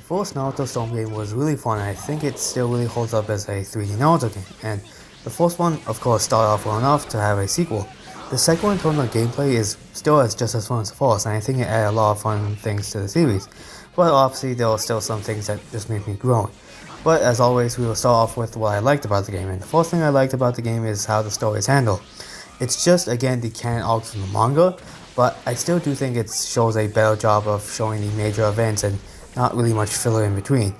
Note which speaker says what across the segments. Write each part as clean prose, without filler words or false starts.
Speaker 1: first Naruto Storm game was really fun, and I think it still really holds up as a 3D Naruto game. And the first one, of course, started off well enough to have a sequel. The second one, in terms of gameplay, is still just as fun as the first, and I think it added a lot of fun things to the series. But obviously, there are still some things that just make me groan. But as always, we will start off with what I liked about the game, and the first thing I liked about the game is how the story is handled. It's just, again, the canon arcs from the manga, but I still do think it shows a better job of showing the major events and not really much filler in between.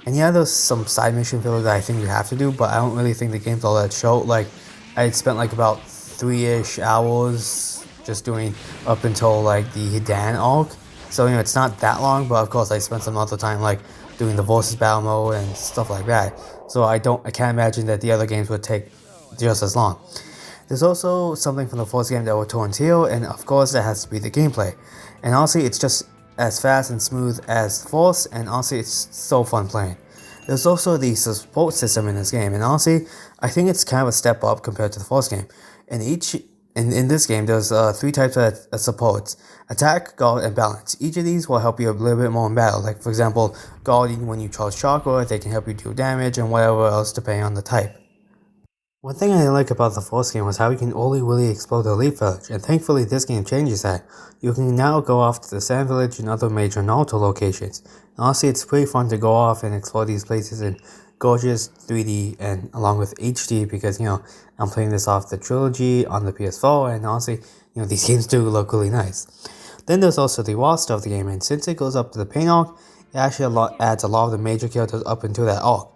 Speaker 1: And yeah, there's some side mission filler that I think you have to do, but I don't really think the game's all that short. Like, I spent like about 3-ish hours just doing up until like the Hidan arc. So, it's not that long, but of course I spent some other time like doing the versus battle mode and stuff like that. So I can't imagine that the other games would take just as long. There's also something from the first game that will turn heel, and of course that has to be the gameplay. And honestly, it's just as fast and smooth as the first, and honestly, it's so fun playing. There's also the support system in this game, and honestly, I think it's kind of a step up compared to the first game. In this game, there's 3 types of supports: attack, guard, and balance. Each of these will help you a little bit more in battle. Like for example, guarding when you charge chakra, they can help you deal damage, and whatever else depending on the type. One thing I like about the first game was how you can only really explore the Elite Village, and thankfully this game changes that. You can now go off to the Sand Village and other major Naruto locations. And honestly, it's pretty fun to go off and explore these places in gorgeous 3D and along with HD because, I'm playing this off the trilogy on the PS4, and honestly, these games do look really nice. Then there's also the roster of the game, and since it goes up to the pain arc, it actually adds a lot of the major characters up into that arc.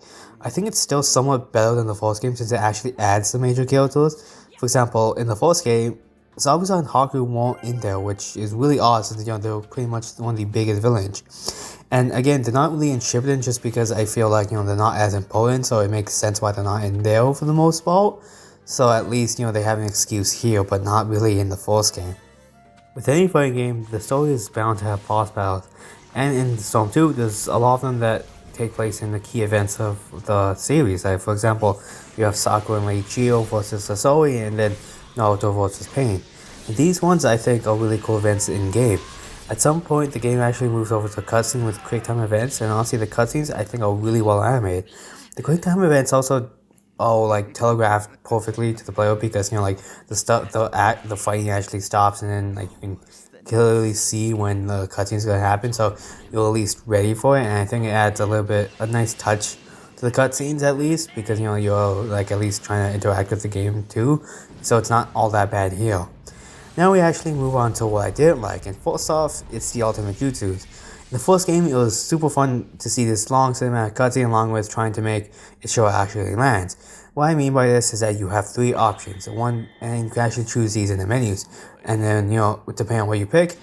Speaker 1: I think it's still somewhat better than the first game since it actually adds the major characters. For example, in the first game, Zabuza and Haku weren't in there, which is really odd since they're pretty much one of the biggest villains. And again, they're not really in Shippuden just because I feel like they're not as important, so it makes sense why they're not in there for the most part. So at least they have an excuse here, but not really in the first game. With any fighting game, the story is bound to have boss battles, and in Storm 2, there's a lot of them that take place in the key events of the series. Like for example, you have Sakura and Lady Chio versus Sasori, and then Naruto versus Pain. And these ones I think are really cool events in game. At some point, the game actually moves over to cutscene with quick time events, and honestly, the cutscenes I think are really well animated. The quick time events also are like telegraphed perfectly to the player because the fighting actually stops, and then like you can clearly see when the cutscene is gonna happen, so you're at least ready for it. And I think it adds a nice touch to the cutscenes at least because you're like at least trying to interact with the game too, so it's not all that bad here. Now we actually move on to what I didn't like, and first off, it's the ultimate jutsus. In the first game, it was super fun to see this long cinematic cutscene along with trying to make it show it actually lands. What I mean by this is that you have 3 options, and you can actually choose these in the menus. And then, depending on what you pick,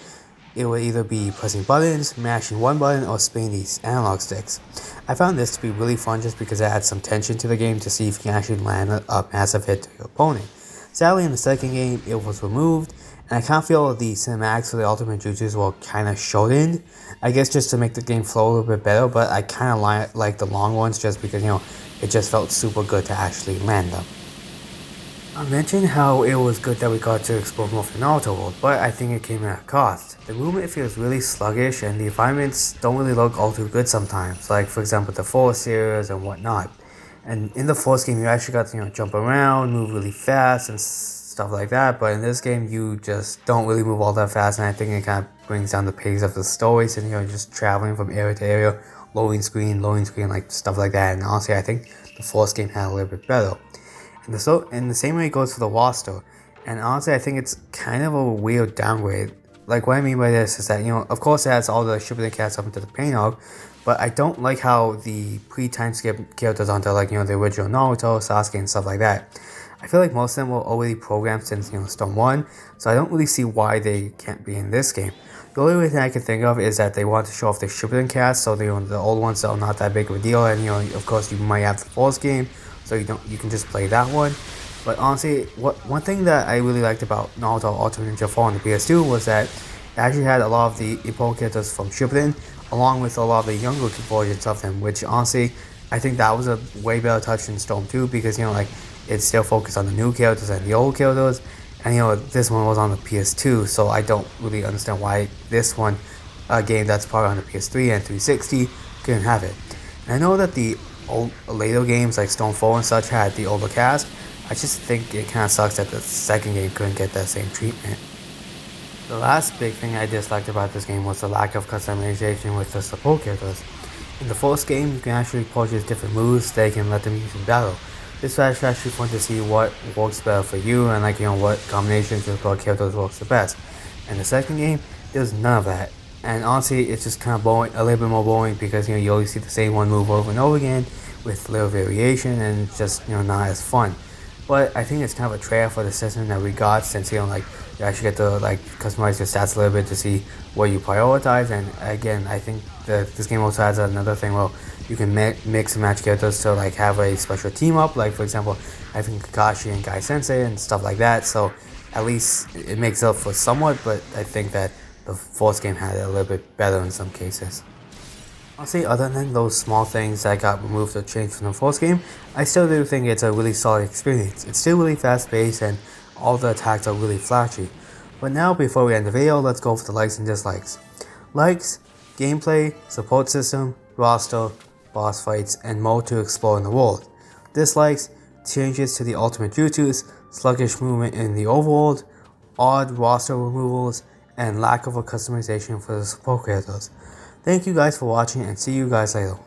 Speaker 1: it will either be pressing buttons, mashing one button, or spinning these analog sticks. I found this to be really fun just because it adds some tension to the game to see if you can actually land a massive hit to your opponent. Sadly, in the second game, it was removed, and I kind of feel the cinematics for the ultimate jutsus were kind of shortened. I guess just to make the game flow a little bit better, but I kind of like the long ones just because, it just felt super good to actually land them. I mentioned how it was good that we got to explore more of the Naruto world, but I think it came at a cost. The movement feels really sluggish, and the environments don't really look all too good sometimes, like for example the forest areas and whatnot. And in the first game, you actually got to jump around, move really fast and stuff like that, but in this game, you just don't really move all that fast, and I think it kind of brings down the pace of the story, since you're just traveling from area to area, loading screen, like stuff like that. And honestly, I think the first game had a little bit better. And the same way it goes for the roster. And honestly, I think it's kind of a weird downgrade. Like what I mean by this is that of course it has all the Shippuden cast up into the pain arc, but I don't like how the pre-time skip characters onto the original Naruto, Sasuke, and stuff like that. I feel like most of them were already programmed since Storm 1, so I don't really see why they can't be in this game. The only thing I can think of is that they want to show off the Shippuden cast, so the old ones are not that big of a deal, and of course you might have the first game, so you can just play that one. But honestly, one thing that I really liked about Naruto Ultimate Ninja 4 on the PS2 was that it actually had a lot of the important characters from Shippuden, along with a lot of the younger versions of them, which honestly, I think that was a way better touch than Storm 2 because it's still focused on the new characters and the old characters, and this one was on the PS2, so I don't really understand why this one, a game that's probably on the PS3 and 360, couldn't have it. And I know that the later games like Storm 4 and such had the older cast. I just think it kind of sucks that the second game couldn't get that same treatment. The last big thing I disliked about this game was the lack of customization with the support characters. In the first game, you can actually purchase different moves that you can let them use in battle. This is actually fun to see what works better for you and what combinations of characters works the best. In the second game, there's none of that. And honestly, it's just kind of boring, a little bit more boring because you always see the same one move over and over again with little variation, and it's just not as fun. But I think it's kind of a trade for the system that we got, since you actually get to customize your stats a little bit to see what you prioritize. And again, I think that this game also has another thing where you can mix and match characters to have a special team up, like for example I think Kakashi and Guy Sensei and stuff like that. So at least it makes up for somewhat, but I think that the fourth game had it a little bit better in some cases. Honestly, other than those small things that got removed or changed from the first game, I still do think it's a really solid experience. It's still really fast paced and all the attacks are really flashy. But now, before we end the video, let's go over the likes and dislikes. Likes: gameplay, support system, roster, boss fights, and mode to explore in the world. Dislikes: changes to the ultimate jutsus, sluggish movement in the overworld, odd roster removals, and lack of a customization for the support characters. Thank you guys for watching, and see you guys later.